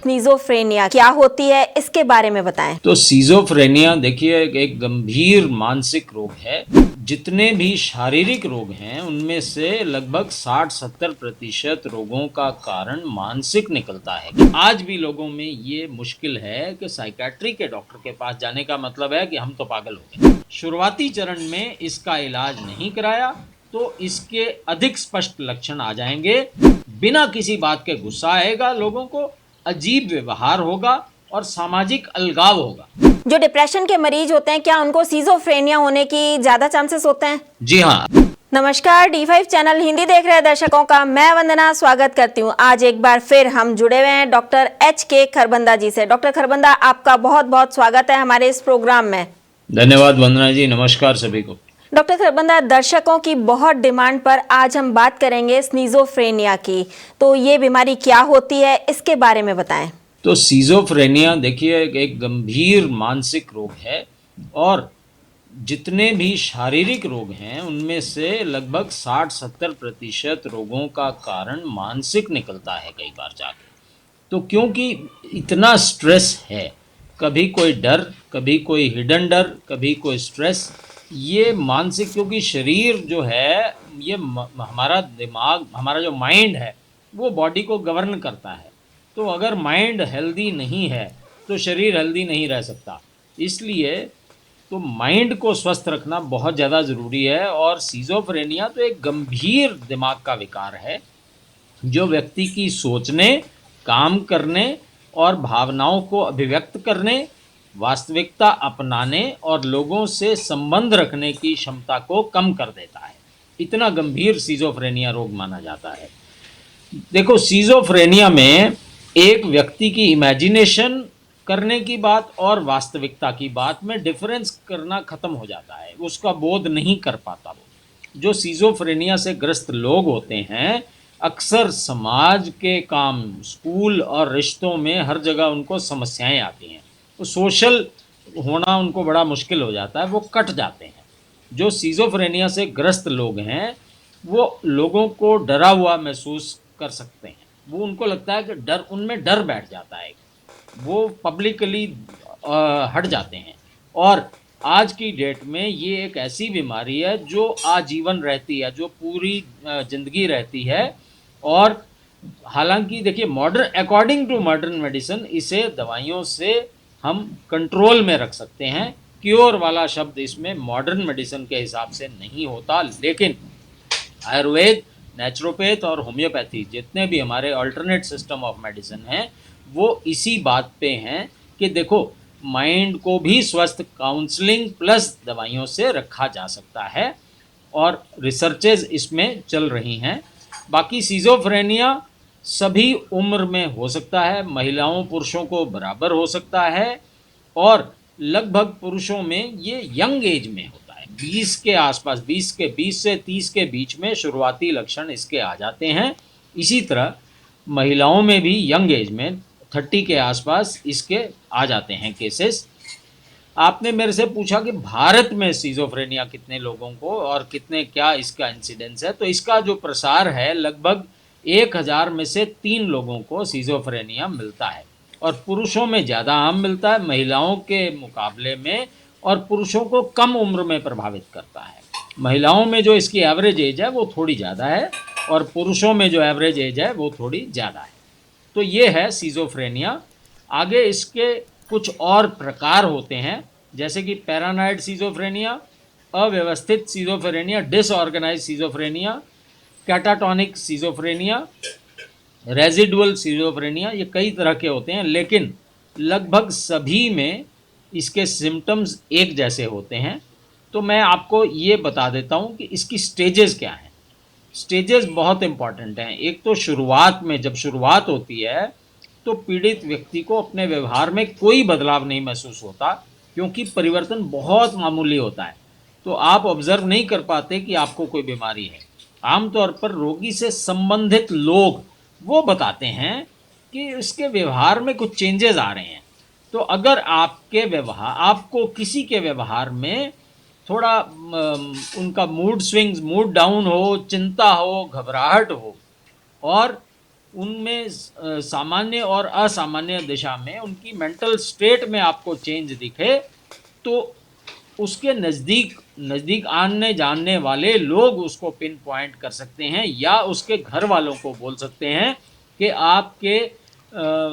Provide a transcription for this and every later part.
Schizophrenia क्या होती है, इसके बारे में बताएं। तो सिजोफ्रेनिया देखिए एक गंभीर मानसिक रोग है। जितने भी शारीरिक रोग हैं उनमें से लगभग 60-70% रोगों का कारण मानसिक निकलता है। आज भी लोगों में ये मुश्किल है कि साइकेट्री के डॉक्टर के पास जाने का मतलब है कि हम तो पागल हो गए। शुरुआती चरण में इसका इलाज नहीं कराया तो इसके अधिक स्पष्ट लक्षण आ जाएंगे। बिना किसी बात के गुस्सा आएगा लोगों को, अजीब व्यवहार होगा और सामाजिक अलगाव होगा। जो डिप्रेशन के मरीज होते हैं, क्या उनको स्किज़ोफ्रेनिया होने की ज्यादा चांसेस होते हैं? जी हाँ। नमस्कार, D5 चैनल हिंदी देख रहे दर्शकों का मैं वंदना स्वागत करती हूं। आज एक बार फिर हम जुड़े हुए हैं डॉक्टर HK खरबंदा जी से। डॉक्टर खरबंदा, आपका बहुत बहुत स्वागत है हमारे इस प्रोग्राम में। धन्यवाद वंदना जी, नमस्कार सभी को। डॉक्टर खरबंदा, दर्शकों की बहुत डिमांड पर आज हम बात करेंगे स्किज़ोफ्रेनिया की। तो ये बीमारी क्या होती है, इसके बारे में बताएं। तो सिजोफ्रेनिया देखिए एक गंभीर मानसिक रोग है और जितने भी शारीरिक रोग हैं उनमें से लगभग 60-70% रोगों का कारण मानसिक निकलता है कई बार जाके। तो क्योंकि इतना स्ट्रेस है, कभी कोई डर, कभी कोई हिडन डर, कभी कोई स्ट्रेस, ये मानसिक, क्योंकि शरीर जो है ये हमारा दिमाग, हमारा जो माइंड है वो बॉडी को गवर्न करता है। तो अगर माइंड हेल्दी नहीं है तो शरीर हेल्दी नहीं रह सकता। इसलिए तो माइंड को स्वस्थ रखना बहुत ज़्यादा ज़रूरी है। और सिजोफ्रेनिया तो एक गंभीर दिमाग का विकार है जो व्यक्ति की सोचने, काम करने और भावनाओं को अभिव्यक्त करने, वास्तविकता अपनाने और लोगों से संबंध रखने की क्षमता को कम कर देता है। इतना गंभीर सिजोफ्रेनिया रोग माना जाता है। देखो, सिजोफ्रेनिया में एक व्यक्ति की इमेजिनेशन करने की बात और वास्तविकता की बात में डिफरेंस करना ख़त्म हो जाता है, उसका बोध नहीं कर पाता वो। जो सिजोफ्रेनिया से ग्रस्त लोग होते हैं अक्सर समाज के काम, स्कूल और रिश्तों में हर जगह उनको समस्याएं आती हैं। तो सोशल होना उनको बड़ा मुश्किल हो जाता है, वो कट जाते हैं। जो सिजोफ्रेनिया से ग्रस्त लोग हैं वो लोगों को डरा हुआ महसूस कर सकते हैं। वो उनको लगता है कि डर, उनमें डर बैठ जाता है, वो पब्लिकली हट जाते हैं। और आज की डेट में ये एक ऐसी बीमारी है जो आजीवन रहती है, जो पूरी ज़िंदगी रहती है। और हालांकि देखिए, अकॉर्डिंग टू मॉडर्न मेडिसिन इसे दवाइयों से हम कंट्रोल में रख सकते हैं। क्योर वाला शब्द इसमें मॉडर्न मेडिसिन के हिसाब से नहीं होता, लेकिन आयुर्वेद, नेचुरोपैथ और होम्योपैथी, जितने भी हमारे अल्टरनेट सिस्टम ऑफ मेडिसिन हैं, वो इसी बात पे हैं कि देखो, माइंड को भी स्वस्थ काउंसलिंग प्लस दवाइयों से रखा जा सकता है और रिसर्चेज इसमें चल रही हैं। बाकी सिजोफ्रेनिया सभी उम्र में हो सकता है, महिलाओं पुरुषों को बराबर हो सकता है और लगभग पुरुषों में ये यंग एज में होता है। 20 के आसपास, 20 से 30 के बीच में शुरुआती लक्षण इसके आ जाते हैं। इसी तरह महिलाओं में भी यंग एज में 30 के आसपास इसके आ जाते हैं केसेस। आपने मेरे से पूछा कि भारत में सिजोफ्रेनिया कितने लोगों को और कितने, क्या इसका इंसिडेंस है। तो इसका जो प्रसार है, लगभग 1000 में से 3 लोगों को सिजोफ्रेनिया मिलता है और पुरुषों में ज़्यादा आम मिलता है महिलाओं के मुकाबले में, और पुरुषों को कम उम्र में प्रभावित करता है। महिलाओं में जो इसकी एवरेज एज है वो थोड़ी ज़्यादा है और पुरुषों में जो एवरेज एज है वो थोड़ी ज़्यादा है। तो ये है सिजोफ्रेनिया। आगे इसके कुछ और प्रकार होते हैं, जैसे कि पैरानॉइड सिजोफ्रेनिया, अव्यवस्थित schizophrenia, disorganize schizophrenia, catatonic schizophrenia, residual schizophrenia. ये कई तरह के होते हैं, लेकिन लगभग सभी में इसके सिम्टम्स एक जैसे होते हैं। तो मैं आपको ये बता देता हूँ कि इसकी स्टेजेस क्या हैं। स्टेजेस बहुत इंपॉर्टेंट हैं। एक तो शुरुआत में, जब शुरुआत होती है तो पीड़ित व्यक्ति को अपने व्यवहार में कोई बदलाव नहीं महसूस होता, क्योंकि परिवर्तन बहुत मामूली होता है। तो आप ऑब्जर्व नहीं कर पाते कि आपको कोई बीमारी है। आमतौर पर रोगी से संबंधित लोग वो बताते हैं कि उसके व्यवहार में कुछ चेंजेस आ रहे हैं। तो अगर आपके व्यवहार, आपको किसी के व्यवहार में थोड़ा उनका मूड स्विंग्स, मूड डाउन हो, चिंता हो, घबराहट हो और उनमें सामान्य और असामान्य दिशा में उनकी मेंटल स्टेट में आपको चेंज दिखे, तो उसके नज़दीक नज़दीक आने जानने वाले लोग उसको पिन पॉइंट कर सकते हैं, या उसके घर वालों को बोल सकते हैं कि आपके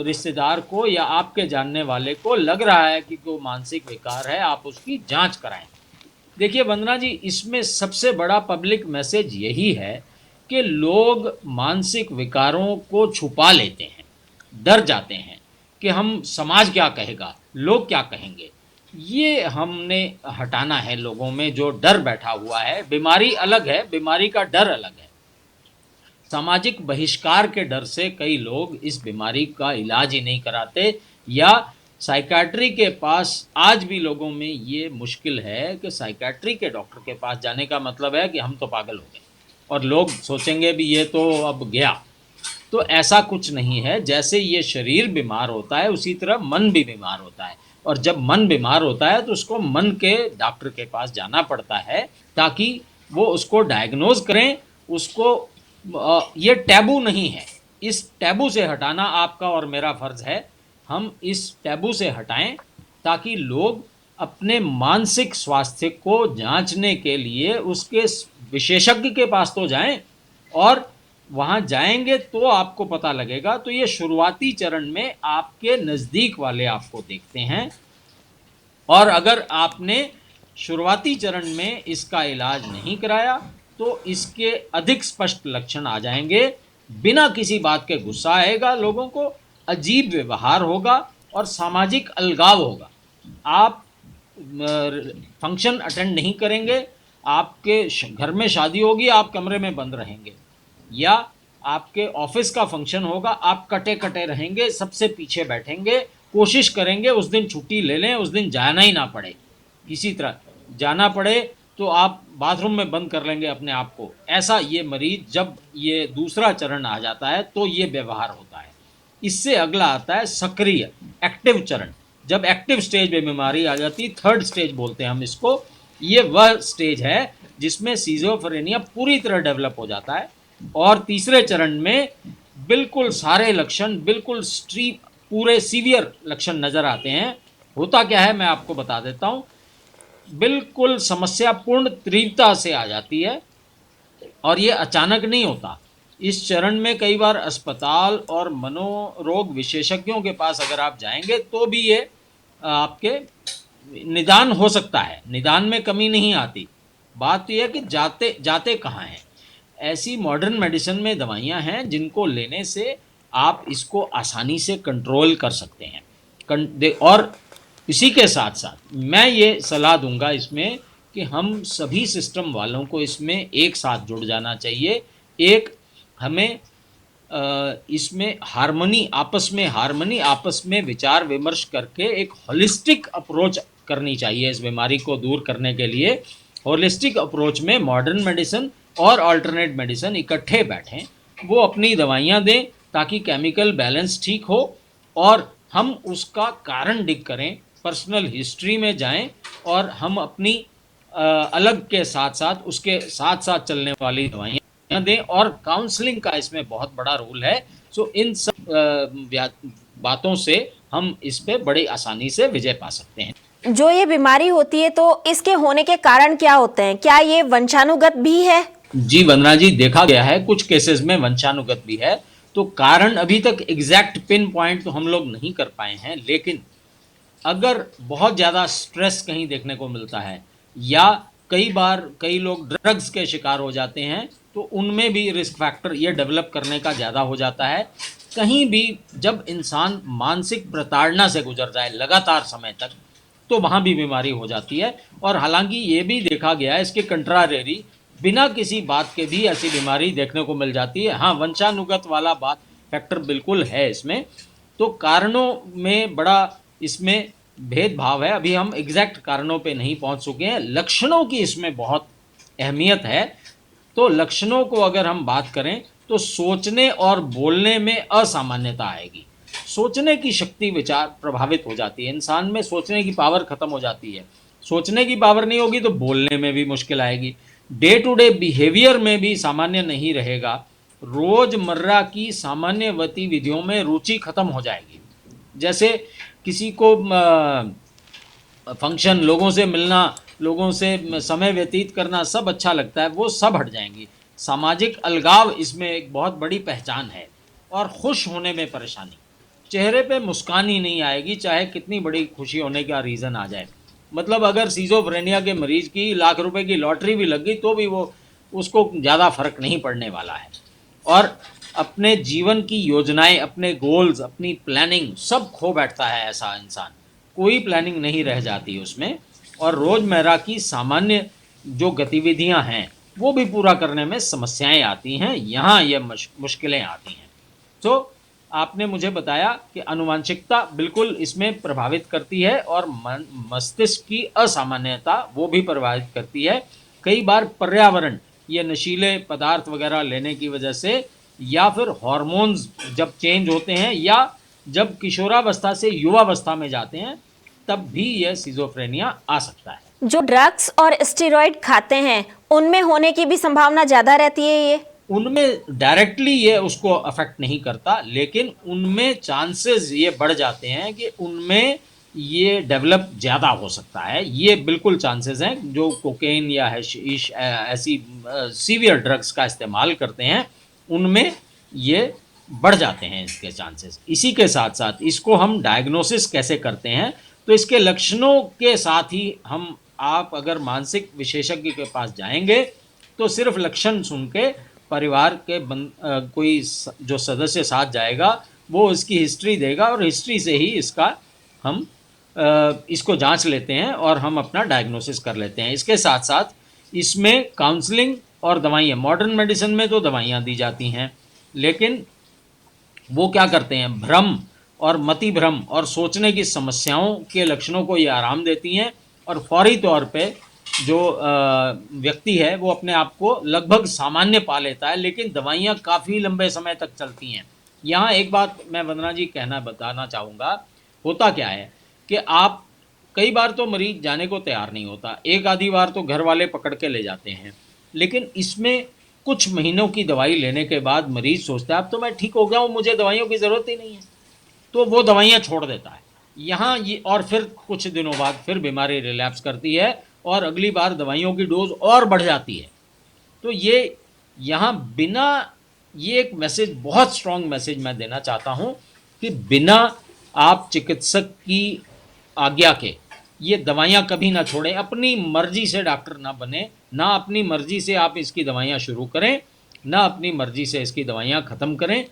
रिश्तेदार को या आपके जानने वाले को लग रहा है कि कोई मानसिक विकार है, आप उसकी जांच कराएं। देखिए वंदना जी, इसमें सबसे बड़ा पब्लिक मैसेज यही है कि लोग मानसिक विकारों को छुपा लेते हैं, डर जाते हैं कि हम समाज क्या कहेगा, लोग क्या कहेंगे। ये हमने हटाना है लोगों में, जो डर बैठा हुआ है। बीमारी अलग है, बीमारी का डर अलग है। सामाजिक बहिष्कार के डर से कई लोग इस बीमारी का इलाज ही नहीं कराते, या साइकाट्री के पास आज भी लोगों में ये मुश्किल है कि साइकाट्री के डॉक्टर के पास जाने का मतलब है कि हम तो पागल हो गए, और लोग सोचेंगे भी ये तो अब गया। तो ऐसा कुछ नहीं है। जैसे ये शरीर बीमार होता है, उसी तरह मन भी बीमार होता है, और जब मन बीमार होता है तो उसको मन के डॉक्टर के पास जाना पड़ता है, ताकि वो उसको डायग्नोज करें। उसको ये टैबू नहीं है, इस टैबू से हटाना आपका और मेरा फ़र्ज़ है। हम इस टैबू से हटाएं ताकि लोग अपने मानसिक स्वास्थ्य को जांचने के लिए उसके विशेषज्ञ के पास तो जाएं, और वहाँ जाएंगे तो आपको पता लगेगा। तो ये शुरुआती चरण में आपके नज़दीक वाले आपको देखते हैं, और अगर आपने शुरुआती चरण में इसका इलाज नहीं कराया तो इसके अधिक स्पष्ट लक्षण आ जाएंगे। बिना किसी बात के गुस्सा आएगा लोगों को, अजीब व्यवहार होगा और सामाजिक अलगाव होगा। आप फंक्शन अटेंड नहीं करेंगे, आपके घर में शादी होगी, आप कमरे में बंद रहेंगे, या आपके ऑफिस का फंक्शन होगा, आप कटे कटे रहेंगे, सबसे पीछे बैठेंगे, कोशिश करेंगे उस दिन छुट्टी ले लें, उस दिन जाना ही ना पड़े। किसी तरह जाना पड़े तो आप बाथरूम में बंद कर लेंगे अपने आप को। ऐसा ये मरीज, जब ये दूसरा चरण आ जाता है तो ये व्यवहार होता है। इससे अगला आता है सक्रिय, एक्टिव चरण। जब एक्टिव स्टेज में बीमारी आ जाती, थर्ड स्टेज बोलते हैं हम इसको। ये वह स्टेज है जिसमें सिजोफ्रेनिया पूरी तरह डेवलप हो जाता है, और तीसरे चरण में बिल्कुल सारे लक्षण, बिल्कुल पूरे सीवियर लक्षण नज़र आते हैं। होता क्या है मैं आपको बता देता हूँ। बिल्कुल समस्या पूर्ण तीव्रता से आ जाती है, और ये अचानक नहीं होता। इस चरण में कई बार अस्पताल और मनोरोग विशेषज्ञों के पास अगर आप जाएंगे तो भी ये आपके निदान हो सकता है, निदान में कमी नहीं आती। बात तो यह है कि जाते जाते कहाँ हैं। ऐसी मॉडर्न मेडिसिन में दवाइयाँ हैं जिनको लेने से आप इसको आसानी से कंट्रोल कर सकते हैं। और इसी के साथ साथ मैं ये सलाह दूंगा इसमें कि हम सभी सिस्टम वालों को इसमें एक साथ जुड़ जाना चाहिए। एक हमें इसमें हार्मनी, आपस में विचार विमर्श करके एक होलिस्टिक अप्रोच करनी चाहिए इस बीमारी को दूर करने के लिए। होलिस्टिक अप्रोच में मॉडर्न मेडिसिन और अल्टरनेट मेडिसिन इकट्ठे बैठें, वो अपनी दवाइयाँ दें ताकि केमिकल बैलेंस ठीक हो, और हम उसका कारण डिग करें, पर्सनल हिस्ट्री में जाएं, और हम अपनी अलग के साथ साथ उसके साथ साथ चलने वाली दवाइयाँ दें, और काउंसलिंग का इसमें बहुत बड़ा रोल है। सो इन सब बातों से हम इस पे बड़ी आसानी से विजय पा सकते हैं। जो ये बीमारी होती है तो इसके होने के कारण क्या होते हैं? क्या ये वंशानुगत भी है? जी वंदना जी, देखा गया है कुछ केसेस में वंशानुगत भी है। तो कारण अभी तक एग्जैक्ट पिन पॉइंट तो हम लोग नहीं कर पाए हैं, लेकिन अगर बहुत ज़्यादा स्ट्रेस कहीं देखने को मिलता है, या कई बार कई लोग ड्रग्स के शिकार हो जाते हैं, तो उनमें भी रिस्क फैक्टर ये डेवलप करने का ज़्यादा हो जाता है। कहीं भी जब इंसान मानसिक प्रताड़ना से गुजर जाए लगातार समय तक, तो वहाँ भी बीमारी हो जाती है। और हालांकि ये भी देखा गया है, इसके कंट्रारी बिना किसी बात के भी ऐसी बीमारी देखने को मिल जाती है। हाँ, वंशानुगत वाला बात फैक्टर बिल्कुल है इसमें। तो कारणों में बड़ा इसमें भेदभाव है, अभी हम एग्जैक्ट कारणों पे नहीं पहुंच चुके हैं। लक्षणों की इसमें बहुत अहमियत है। तो लक्षणों को अगर हम बात करें तो सोचने और बोलने में असामान्यता आएगी, सोचने की शक्ति, विचार प्रभावित हो जाती है, इंसान में सोचने की पावर खत्म हो जाती है। सोचने की पावर नहीं होगी तो बोलने में भी मुश्किल आएगी, डे टू डे बिहेवियर में भी सामान्य नहीं रहेगा। रोजमर्रा की सामान्य गतिविधियों में रुचि खत्म हो जाएगी। जैसे किसी को फंक्शन, लोगों से मिलना, लोगों से समय व्यतीत करना सब अच्छा लगता है, वो सब हट जाएंगी। सामाजिक अलगाव इसमें एक बहुत बड़ी पहचान है। और खुश होने में परेशानी, चेहरे पे मुस्कान ही नहीं आएगी, चाहे कितनी बड़ी खुशी होने का रीज़न आ जाए। मतलब अगर सीज़ोफ्रेनिया के मरीज की लाख रुपए की लॉटरी भी लग गई तो भी वो उसको ज़्यादा फर्क नहीं पड़ने वाला है। और अपने जीवन की योजनाएं, अपने गोल्स, अपनी प्लानिंग सब खो बैठता है ऐसा इंसान, कोई प्लानिंग नहीं रह जाती उसमें। और रोज़मर्रा की सामान्य जो गतिविधियां हैं वो भी पूरा करने में समस्याएं आती हैं, यहाँ ये मुश्किलें आती हैं। तो आपने मुझे बताया कि आनुवंशिकता बिल्कुल इसमें प्रभावित करती है और मस्तिष्क की असामान्यता वो भी प्रभावित करती है। कई बार पर्यावरण, ये नशीले पदार्थ वगैरह लेने की वजह से, या फिर हार्मोन्स जब चेंज होते हैं, या जब किशोरावस्था से युवावस्था में जाते हैं, तब भी यह सिजोफ्रेनिया आ सकता है। जो ड्रग्स और स्टेरॉइड खाते हैं उनमें होने की भी संभावना ज्यादा रहती है ये? उनमें डायरेक्टली ये उसको अफेक्ट नहीं करता, लेकिन उनमें चांसेस ये बढ़ जाते हैं कि उनमें ये डेवलप ज़्यादा हो सकता है। ये बिल्कुल चांसेस हैं। जो कोकेन या हैशिश ऐसी सीवियर ड्रग्स का इस्तेमाल करते हैं उनमें ये बढ़ जाते हैं इसके चांसेस। इसी के साथ साथ इसको हम डायग्नोसिस कैसे करते हैं, तो इसके लक्षणों के साथ ही हम, आप अगर मानसिक विशेषज्ञ के पास जाएंगे तो सिर्फ लक्षण सुन के परिवार के कोई जो सदस्य साथ जाएगा वो इसकी हिस्ट्री देगा और हिस्ट्री से ही इसका हम इसको जांच लेते हैं और हम अपना डायग्नोसिस कर लेते हैं। इसके साथ साथ इसमें काउंसलिंग और दवाइयाँ, मॉडर्न मेडिसिन में तो दवाइयाँ दी जाती हैं, लेकिन वो क्या करते हैं, भ्रम और मति भ्रम और सोचने की समस्याओं के लक्षणों को ये आराम देती हैं और फौरी तौर पे जो व्यक्ति है वो अपने आप को लगभग सामान्य पा लेता है, लेकिन दवाइयाँ काफ़ी लंबे समय तक चलती हैं। यहाँ एक बात मैं वंदना जी बताना चाहूँगा, होता क्या है कि आप, कई बार तो मरीज जाने को तैयार नहीं होता, एक आधी बार तो घर वाले पकड़ के ले जाते हैं, लेकिन इसमें कुछ महीनों की दवाई लेने के बाद मरीज सोचता है अब तो मैं ठीक हो गया हूँ, मुझे दवाइयों की ज़रूरत ही नहीं है, तो वो दवाइयाँ छोड़ देता है यहाँ ये, और फिर कुछ दिनों बाद फिर बीमारी रिलैप्स करती है और अगली बार दवाइयों की डोज और बढ़ जाती है। तो ये यहाँ बिना, ये एक मैसेज, बहुत स्ट्रॉन्ग मैसेज मैं देना चाहता हूँ कि बिना आप चिकित्सक की आज्ञा के ये दवाइयाँ कभी ना छोड़ें। अपनी मर्जी से डॉक्टर ना बने, ना अपनी मर्जी से आप इसकी दवाइयाँ शुरू करें, ना अपनी मर्जी से इसकी दवाइयाँ ख़त्म करें।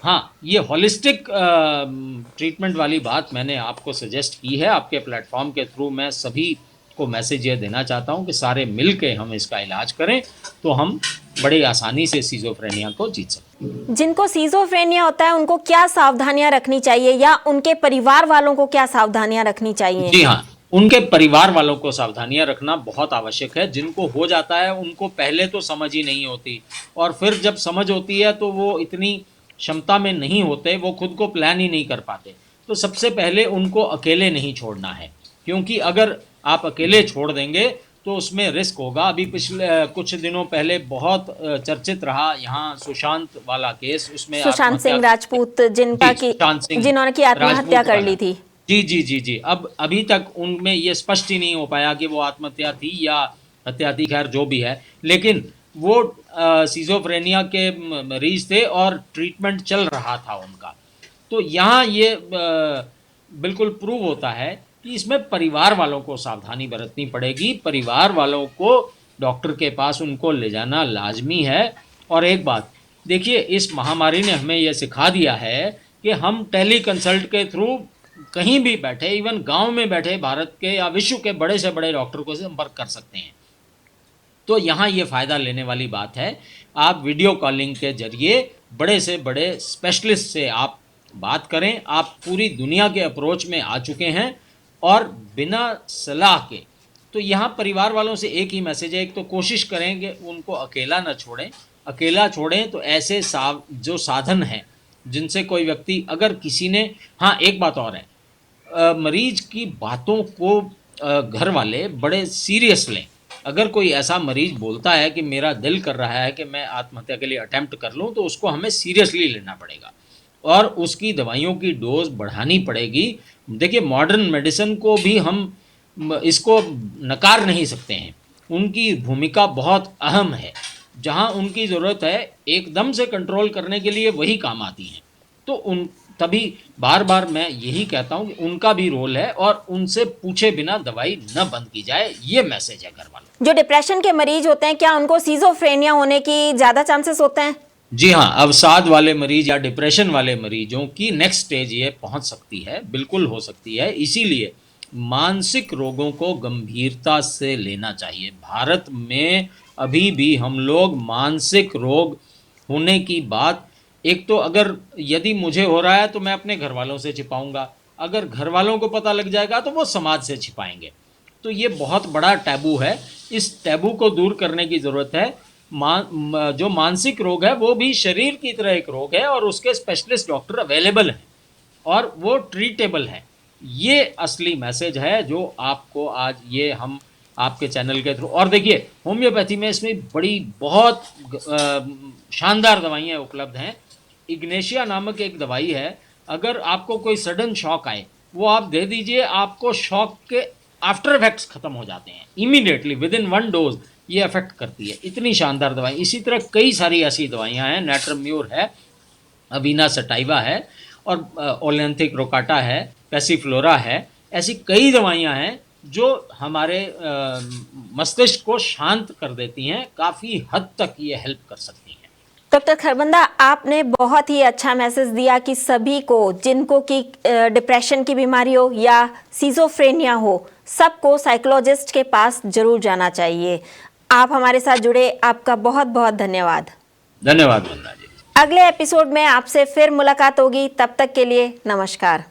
हाँ, ये होलिस्टिक ट्रीटमेंट वाली बात मैंने आपको सजेस्ट की है आपके प्लेटफॉर्म के थ्रू। मैं सभी को मैसेज ये देना चाहता हूँ कि सारे मिल के हम इसका इलाज करें तो हम बड़ी आसानी से सीजोफ्रेनिया को जीत सकते हैं। जिनको सीजोफ्रेनिया होता है उनको क्या सावधानियां रखनी चाहिए, या उनके परिवार वालों को क्या सावधानियां रखनी चाहिए? जी हाँ, उनके परिवार वालों को सावधानियां रखना बहुत आवश्यक है। जिनको हो जाता है उनको पहले तो समझ ही नहीं होती, और फिर जब समझ होती है तो वो इतनी क्षमता में नहीं होते, वो खुद को प्लान ही नहीं कर पाते। तो सबसे पहले उनको अकेले नहीं छोड़ना है, क्योंकि अगर आप अकेले छोड़ देंगे तो उसमें रिस्क होगा। अभी पिछले कुछ दिनों पहले बहुत चर्चित रहा यहाँ सुशांत वाला केस, उसमें सुशांत सिंह राजपूत, जिन्होंने की आत्महत्या कर ली थी। जी जी जी जी। अब अभी तक उनमें ये स्पष्ट ही नहीं हो पाया कि वो आत्महत्या थी या हत्या थी, खैर जो भी है, लेकिन वो सिजोफ्रेनिया के मरीज थे और ट्रीटमेंट चल रहा था उनका। तो यहाँ ये बिल्कुल प्रूव होता है कि इसमें परिवार वालों को सावधानी बरतनी पड़ेगी। परिवार वालों को डॉक्टर के पास उनको ले जाना लाजमी है। और एक बात देखिए, इस महामारी ने हमें यह सिखा दिया है कि हम टेली कंसल्ट के थ्रू कहीं भी बैठे, इवन गांव में बैठे, भारत के या विश्व के बड़े से बड़े डॉक्टर को संपर्क कर सकते हैं। तो यहाँ ये फ़ायदा लेने वाली बात है, आप वीडियो कॉलिंग के जरिए बड़े से बड़े स्पेशलिस्ट से आप बात करें। आप पूरी दुनिया के अप्रोच में आ चुके हैं और बिना सलाह के। तो यहाँ परिवार वालों से एक ही मैसेज है, एक तो कोशिश करें कि उनको अकेला न छोड़ें। अकेला छोड़ें तो ऐसे जो साधन हैं जिनसे कोई व्यक्ति, अगर किसी ने, हाँ एक बात और है, मरीज की बातों को घर वाले बड़े सीरियस लें। अगर कोई ऐसा मरीज बोलता है कि मेरा दिल कर रहा है कि मैं आत्महत्या के लिए अटेम्प्ट कर लूँ, तो उसको हमें सीरियसली लेना पड़ेगा और उसकी दवाइयों की डोज बढ़ानी पड़ेगी। देखिए, मॉडर्न मेडिसिन को भी हम इसको नकार नहीं सकते हैं, उनकी भूमिका बहुत अहम है। जहाँ उनकी ज़रूरत है एकदम से कंट्रोल करने के लिए वही काम आती हैं। तो उन तभी बार बार मैं यही कहता हूँ कि उनका भी रोल है और उनसे पूछे बिना दवाई न बंद की जाए, ये मैसेज है घर वालों। जो डिप्रेशन के मरीज होते हैं, क्या उनको सिजोफ्रेनिया होने की ज़्यादा चांसेस होते हैं? जी हाँ, अवसाद वाले मरीज या डिप्रेशन वाले मरीजों की नेक्स्ट स्टेज ये पहुंच सकती है, बिल्कुल हो सकती है। इसीलिए मानसिक रोगों को गंभीरता से लेना चाहिए। भारत में अभी भी हम लोग मानसिक रोग होने की बात, एक तो अगर यदि मुझे हो रहा है तो मैं अपने घर वालों से छिपाऊंगा, अगर घर वालों को पता लग जाएगा तो वो समाज से छिपाएंगे। तो ये बहुत बड़ा टैबू है, इस टैबू को दूर करने की ज़रूरत है। जो मानसिक रोग है वो भी शरीर की तरह एक रोग है और उसके स्पेशलिस्ट डॉक्टर अवेलेबल हैं और वो ट्रीटेबल है। ये असली मैसेज है जो आपको आज ये हम आपके चैनल के थ्रू, और देखिए होम्योपैथी में इसमें बड़ी बहुत शानदार दवाइयाँ उपलब्ध हैं। इग्नेशिया नामक एक दवाई है, अगर आपको कोई सडन शॉक आए वो आप दे दीजिए, आपको शॉक के आफ्टर इफेक्ट्स खत्म हो जाते हैं इमीडिएटली, विद इन 1 डोज ये अफेक्ट करती है। इतनी शानदार दवाई। इसी तरह कई सारी ऐसी दवाइयाँ हैं, नैट्रम्यूर है, अवीना सटाइवा है और ओलेंथिक रोकाटा है, पैसीफ्लोरा है। ऐसी कई दवाइयाँ हैं जो हमारे मस्तिष्क को शांत कर देती हैं, काफ़ी हद तक ये हेल्प कर सकती हैं। डॉक्टर खरबंदा, आपने बहुत ही अच्छा मैसेज दिया कि सभी को, जिनको कि डिप्रेशन की बीमारी हो या सिजोफ्रेनिया हो, सबको साइकोलॉजिस्ट के पास जरूर जाना चाहिए। आप हमारे साथ जुड़े, आपका बहुत बहुत धन्यवाद। धन्यवाद वंदना जी। अगले एपिसोड में आपसे फिर मुलाकात होगी, तब तक के लिए नमस्कार।